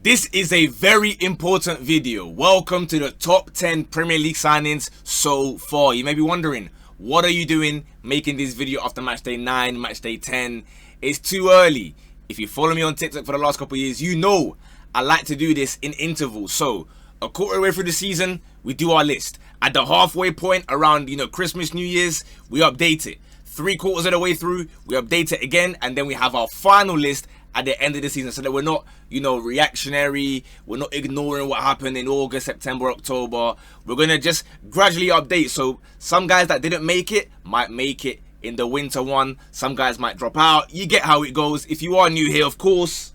This is a very important video. Welcome to the top 10 Premier League signings so far. You may be wondering, what are you doing making this video after match day 9, match day 10? It's too early. If you follow me on TikTok for the last couple of years, you know I like to do this in intervals. So a quarter way through the season, we do our list. At the halfway point around, Christmas, New Year's, we update it. 3/4 of the way through, we update it again, and then we have our final list at the end of the season, so that we're not, reactionary. We're not ignoring what happened in August, September, October. We're gonna just gradually update. So some guys that didn't make it might make it in the winter one. Some guys might drop out. You get how it goes. If you are new here, of course,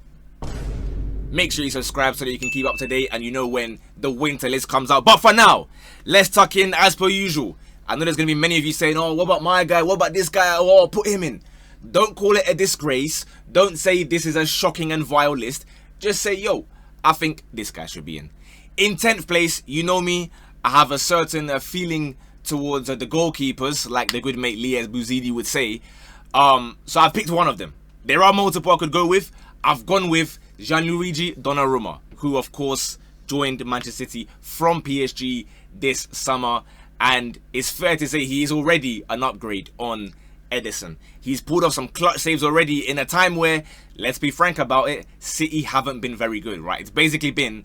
make sure you subscribe so that you can keep up to date and you know when the winter list comes out. But for now, let's tuck in as per usual. I know there's going to be many of you saying, oh, what about my guy? What about this guy? Oh, put him in. Don't call it a disgrace. Don't say this is a shocking and vile list. Just say, yo, I think this guy should be in. In 10th place, you know me. I have a certain feeling towards the goalkeepers, like the good mate Lies Bouzidi would say. So I've picked one of them. There are multiple I could go with. I've gone with Gianluigi Donnarumma, who, of course, joined Manchester City from PSG this summer. And it's fair to say he is already an upgrade on Henderson. He's pulled off some clutch saves already in a time where, let's be frank about it, City haven't been very good, right? It's basically been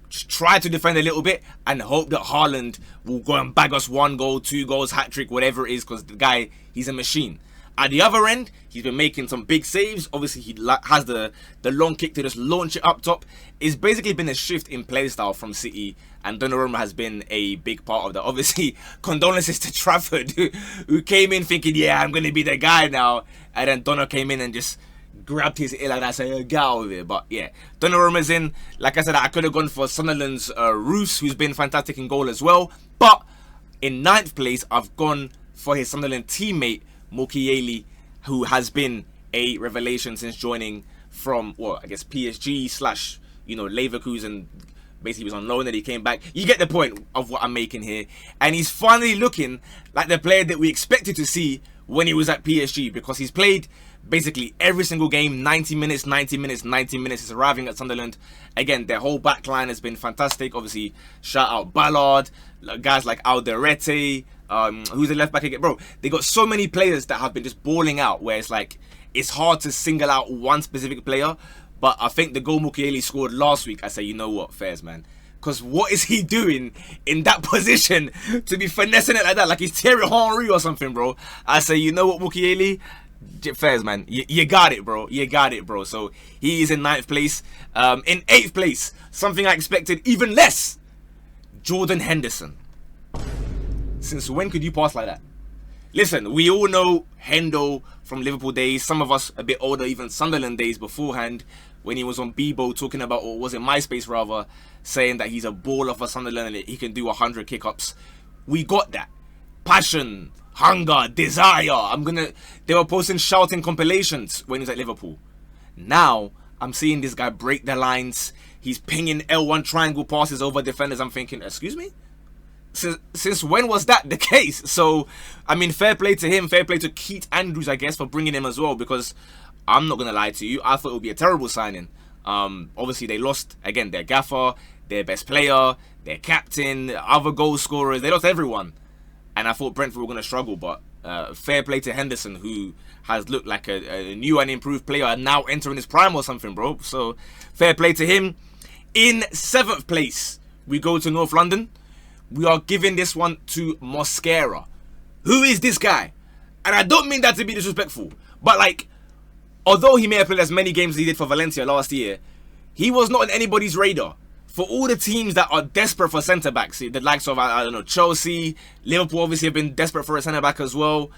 try to defend a little bit and hope that Haaland will go and bag us 1 goal, 2 goals, hat-trick, whatever it is, because the guy, he's a machine. At the other end, he's been making some big saves. Obviously, he has the long kick to just launch it up top. It's basically been a shift in play style from City, and Donnarumma has been a big part of that. Obviously, condolences to Trafford, who came in thinking, yeah, I'm going to be the guy now. And then Donna came in and just grabbed his ear like that, saying, get out of it. But yeah, Donnarumma's in. Like I said, I could have gone for Sunderland's Roos, who's been fantastic in goal as well. But in 9th place, I've gone for his Sunderland teammate, Mukiele, who has been a revelation since joining from, well, I guess PSG / Leverkusen. Basically, he was on loan and he came back. You get the point of what I'm making here. And he's finally looking like the player that we expected to see when he was at PSG, because he's played basically every single game, 90 minutes, 90 minutes, 90 minutes. He's arriving at Sunderland. Again, their whole back line has been fantastic. Obviously, shout out Ballard, guys like Alderete. Who's the left back again? Bro, they got so many players that have been just balling out, where it's like, it's hard to single out one specific player. But I think the goal Mukiele scored last week, I say, you know what, fairs, man. Because what is he doing in that position to be finessing it like that? Like he's Thierry Henry or something, bro. I say, you know what, Mukiele? Fairs, man. You got it, bro. You got it, bro. So he is in 9th place. In 8th place, something I expected even less. Jordan Henderson. Since when could you pass like that? Listen, we all know Hendo from Liverpool days. Some of us a bit older, even Sunderland days beforehand, when he was on Bebo talking about, or was it MySpace rather, saying that he's a baller for Sunderland and he can do 100 kick-ups. We got that. Passion, hunger, desire. They were posting shouting compilations when he was at Liverpool. Now, I'm seeing this guy break the lines. He's pinging L1 triangle passes over defenders. I'm thinking, excuse me? Since when was that the case? So, I mean, fair play to him, fair play to Keith Andrews, I guess, for bringing him as well, because I'm not going to lie to you, I thought it would be a terrible signing. Obviously, they lost, again, their gaffer, their best player, their captain, other goal scorers. They lost everyone. And I thought Brentford were going to struggle, but fair play to Henderson, who has looked like a new and improved player and now entering his prime or something, bro. So, fair play to him. In 7th place, we go to North London. We are giving this one to Mosquera. Who is this guy? And I don't mean that to be disrespectful, but like, although he may have played as many games as he did for Valencia last year, he was not on anybody's radar. For all the teams that are desperate for centre-backs, the likes of, I don't know, Chelsea, Liverpool obviously have been desperate for a centre-back as well.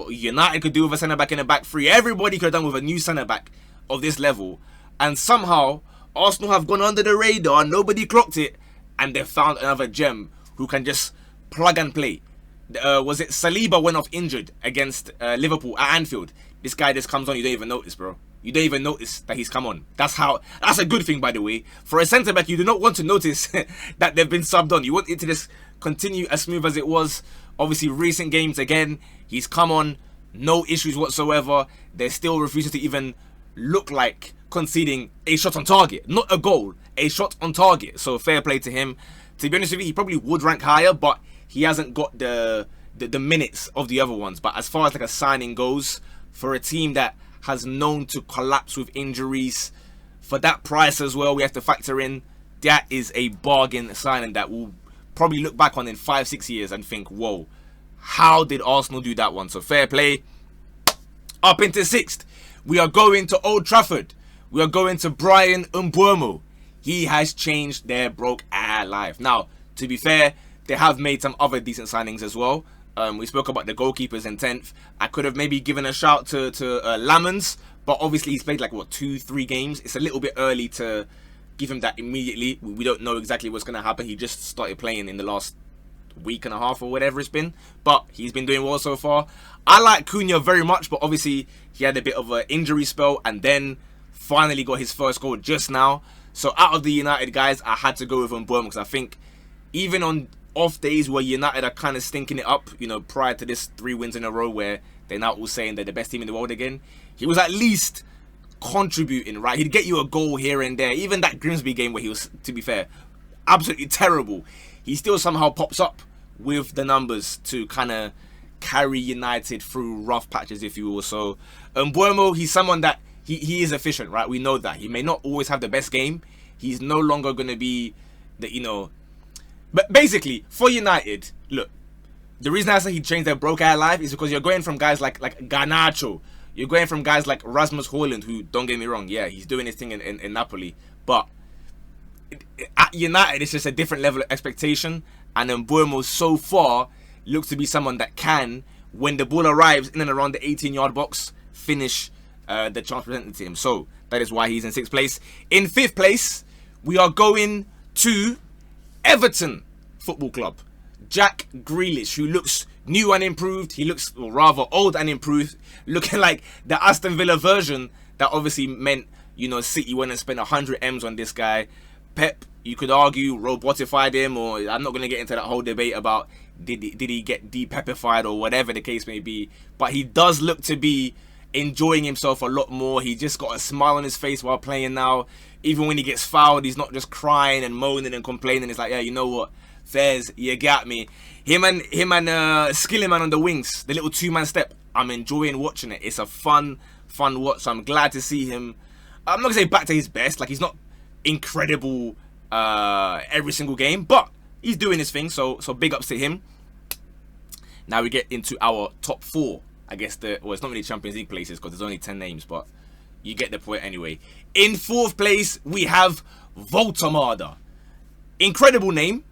United could do with a centre-back in the back three. Everybody could have done with a new centre-back of this level. And somehow, Arsenal have gone under the radar, nobody clocked it, and they found another gem who can just plug and play. Was it Saliba went off injured against Liverpool at Anfield? This guy just comes on, you don't even notice, bro. You don't even notice that he's come on. That's a good thing, by the way. For a centre-back, you do not want to notice that they've been subbed on. You want it to just continue as smooth as it was. Obviously, recent games, again, he's come on, no issues whatsoever. They're still refusing to even look like conceding a shot on target, not a goal, a shot on target. So fair play to him. To be honest with you, he probably would rank higher, but he hasn't got the minutes of the other ones. But as far as like a signing goes, for a team that has known to collapse with injuries, for that price as well, we have to factor in, that is a bargain signing that we'll probably look back on in 5-6 years and think, whoa, how did Arsenal do that one? So fair play. Up into 6th, we are going to Old Trafford. We are going to Bryan Mbeumo. He has changed their broke life. Now, to be fair, they have made some other decent signings as well. We spoke about the goalkeepers in 10th. I could have maybe given a shout to Lamans, but obviously he's played like, what, 2-3 games? It's a little bit early to give him that immediately. We don't know exactly what's going to happen. He just started playing in the last week and a half or whatever it's been, but he's been doing well so far. I like Cunha very much, but obviously he had a bit of an injury spell and then finally got his first goal just now. So out of the United guys, I had to go with Mbeumo because I think even on off days where United are kind of stinking it up, you know, prior to this 3 wins in a row where they're now all saying they're the best team in the world again, he was at least contributing, right? He'd get you a goal here and there. Even that Grimsby game where he was, to be fair, absolutely terrible, he still somehow pops up with the numbers to kind of carry United through rough patches, if you will. So Mbeumo, he's someone that he is efficient, right? We know that. He may not always have the best game. He's no longer going to be the, you know... But basically, for United, look, the reason I say he changed their broke life is because you're going from guys like Garnacho. You're going from guys like Rasmus Højlund, who, don't get me wrong, yeah, he's doing his thing in Napoli. But at United, it's just a different level of expectation. And Mbeumo so far looks to be someone that can, when the ball arrives in and around the 18-yard box, finish the chance presented to him. So that is why he's in 6th place. In 5th place, we are going to Everton Football Club. Jack Grealish, who looks new and improved. He looks, well, rather old and improved, looking like the Aston Villa version that obviously meant, you know, City went and spent 100 M's on this guy. Pep, you could argue, robotified him, or I'm not going to get into that whole debate about did he get de-pepified or whatever the case may be. But he does look to be enjoying himself a lot more. He just got a smile on his face while playing now. Even when he gets fouled, he's not just crying and moaning and complaining. It's like, yeah, you know what, Fairs, you got me. Him and Skillerman on the wings, the little 2-man step, I'm enjoying watching it. It's a fun watch. So I'm glad to see him. I'm not gonna say back to his best, like he's not incredible every single game, but he's doing his thing, so big ups to him. Now we get into our top 4. I guess well, it's not really Champions League places because there's only 10 names, but you get the point anyway. In 4th place, we have Voltamada. Incredible name.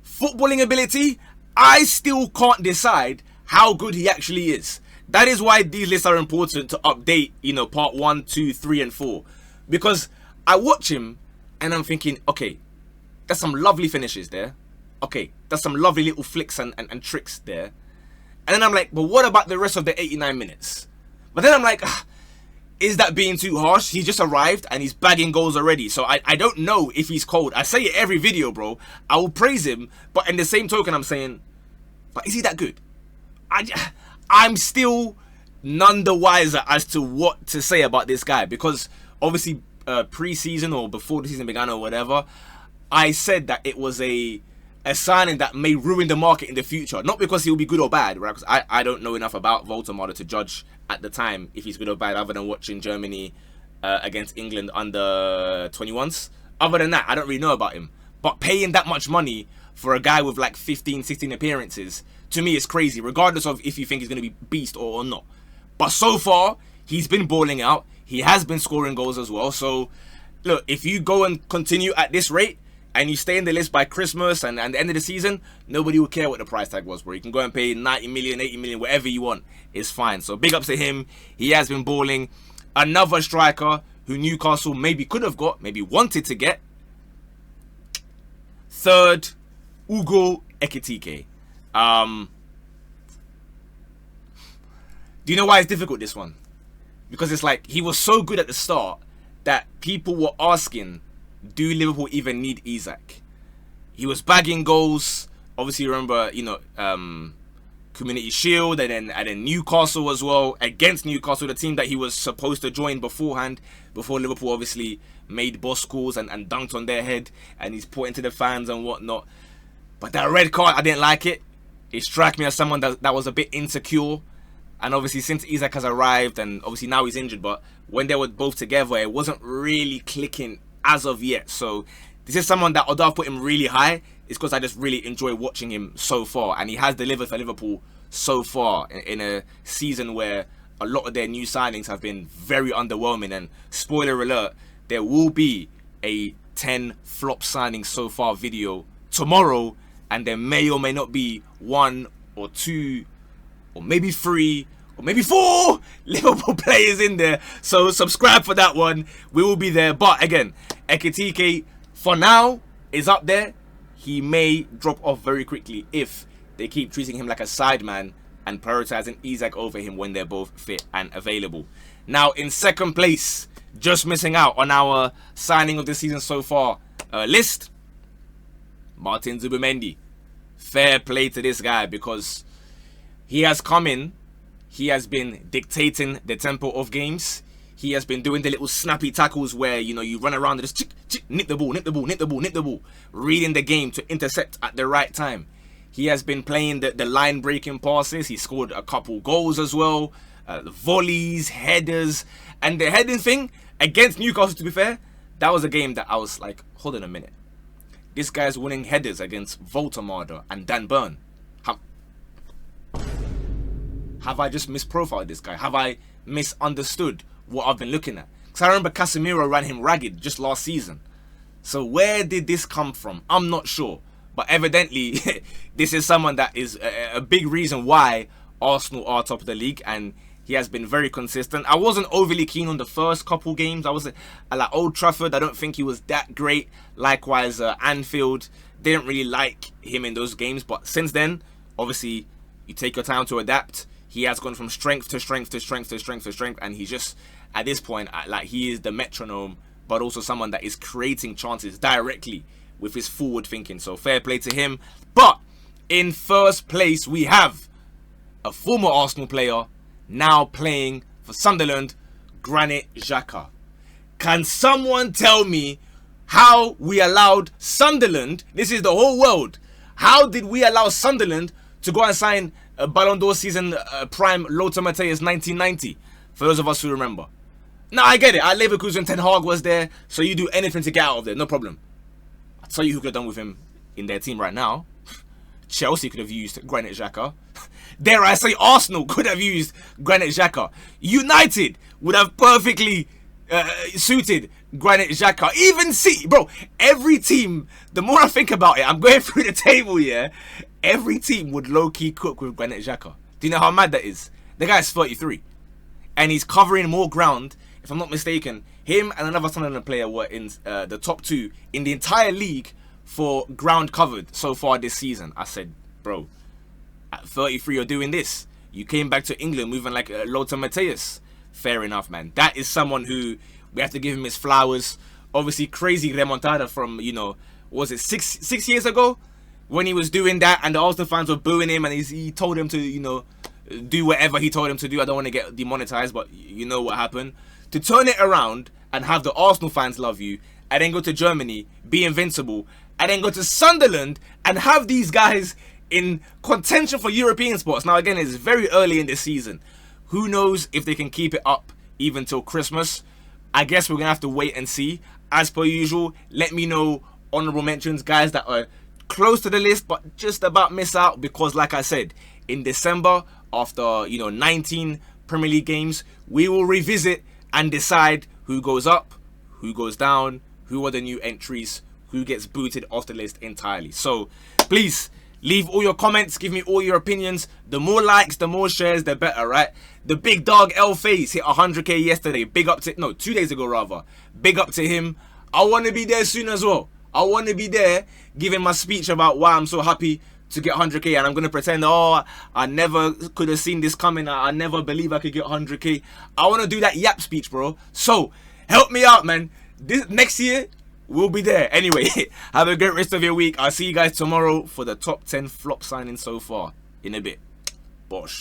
Footballing ability, I still can't decide how good he actually is. That is why these lists are important to update, you know, part 1, 2, 3, and 4. Because I watch him and I'm thinking, okay, there's some lovely finishes there. Okay, there's some lovely little flicks and tricks there. And then I'm like, but what about the rest of the 89 minutes? But then I'm like, is that being too harsh? He just arrived and he's bagging goals already. So I don't know if he's cold. I say it every video, bro. I will praise him. But in the same token, I'm saying, but is he that good? I'm still none the wiser as to what to say about this guy. Because obviously, pre-season or before the season began or whatever, I said that it was a signing that may ruin the market in the future. Not because he'll be good or bad, right? Because I don't know enough about Voltamada to judge at the time if he's good or bad, other than watching Germany against England under 21s. Other than that, I don't really know about him. But paying that much money for a guy with like 15, 16 appearances, to me is crazy, regardless of if you think he's going to be beast or not. But so far, he's been balling out. He has been scoring goals as well. So, look, if you go and continue at this rate, and you stay in the list by Christmas and the end of the season, nobody will care what the price tag was, bro. You can go and pay 90 million, 80 million, whatever you want. It's fine. So big ups to him. He has been balling. Another striker who Newcastle maybe could have got, maybe wanted to get. 3rd, Hugo Ekitike. Do you know why it's difficult, this one? Because it's like, he was so good at the start that people were asking, do Liverpool even need Isak? He was bagging goals. Obviously, remember, you know, Community Shield, and then Newcastle as well, against Newcastle, the team that he was supposed to join beforehand, before Liverpool obviously made boss calls and dunked on their head, and he's pointing to the fans and whatnot. But that red card, I didn't like it. It struck me as someone that was a bit insecure. And obviously since Isak has arrived, and obviously now he's injured, but when they were both together, it wasn't really clicking as of yet. So this is someone that, although I've put him really high, it's because I just really enjoy watching him so far. And he has delivered for Liverpool so far in a season where a lot of their new signings have been very underwhelming. And spoiler alert, there will be a 10 flop signings so far video tomorrow. And there may or may not be 1 or 2 or maybe 3 or maybe 4 Liverpool players in there. So subscribe for that one. We will be there. But again, Ekitike for now is up there. He may drop off very quickly if they keep treating him like a sideman and prioritizing Isak over him when they're both fit and available. Now in second place, just missing out on our signing of the season so far list, Martin Zubimendi. Fair play to this guy, because he has come in, he has been dictating the tempo of games. He has been doing the little snappy tackles where, you know, you run around and just nip the ball, nip the ball, nip the ball, nip the ball. Reading the game to intercept at the right time. He has been playing the line-breaking passes. He scored a couple goals as well. Volleys, headers. And the heading thing against Newcastle, to be fair, that was a game that I was like, hold on a minute. This guy's winning headers against Voltamada and Dan Burn. Have I just misprofiled this guy? Have I misunderstood what I've been looking at? Because I remember Casemiro ran him ragged just last season. So where did this come from? I'm not sure. But evidently, this is someone that is a big reason why Arsenal are top of the league. And he has been very consistent. I wasn't overly keen on the first couple games. I was at like Old Trafford. I don't think he was that great. Likewise, Anfield. Didn't really like him in those games. But since then, obviously, you take your time to adapt. He has gone from strength to strength to strength to strength to strength. And he's just, at this point, like, he is the metronome, but also someone that is creating chances directly with his forward thinking. So fair play to him. But in first place, we have a former Arsenal player now playing for Sunderland, Granit Xhaka. Can someone tell me how we allowed Sunderland, this is the whole world, how did we allow Sunderland to go and sign a Ballon d'Or season prime Lothar Matthäus 1990, for those of us who remember? Now I get it, at Leverkusen Ten Hag was there, so you do anything to get out of there, no problem. I'll tell you who could have done with him in their team right now. Chelsea could have used Granit Xhaka. Dare I say Arsenal could have used Granit Xhaka. United would have perfectly suited Granit Xhaka. Even City, bro, every team, the more I think about it, I'm going through the table here, every team would low-key cook with Granit Xhaka. Do you know how mad that is? The guy's 33. And he's covering more ground, if I'm not mistaken. Him and another Sunderland player were in the top 2 in the entire league for ground covered so far this season. I said, bro, at 33 you're doing this. You came back to England moving like Lothar Matthäus. Fair enough, man. That is someone who we have to give him his flowers. Obviously, crazy remontada from, you know, was it six years ago when he was doing that and the Arsenal fans were booing him and he told him to, you know, do whatever he told him to do. I don't want to get demonetized, but you know what happened. To turn it around and have the Arsenal fans love you, and then go to Germany, be invincible, and then go to Sunderland and have these guys in contention for European spots. Now, again, it's very early in this season. Who knows if they can keep it up even till Christmas? I guess we're going to have to wait and see. As per usual, let me know honorable mentions, guys that are close to the list but just about miss out, because like I said, in December, after, you know, 19 Premier League games, we will revisit and decide who goes up, who goes down, who are the new entries, who gets booted off the list entirely. So please leave all your comments, give me all your opinions. The more likes, the more shares, the better, right? The big dog L Face hit 100k yesterday. Big up to, no, 2 days ago rather. Big up to him. I want to be there soon as well. I want to be there giving my speech about why I'm so happy to get 100k, and I'm going to pretend, oh, I never could have seen this coming. I never believe I could get 100k. I want to do that yap speech, bro. So help me out, man. This next year, we'll be there. Anyway, have a great rest of your week. I'll see you guys tomorrow for the top 10 flop signings so far. In a bit. Bosh.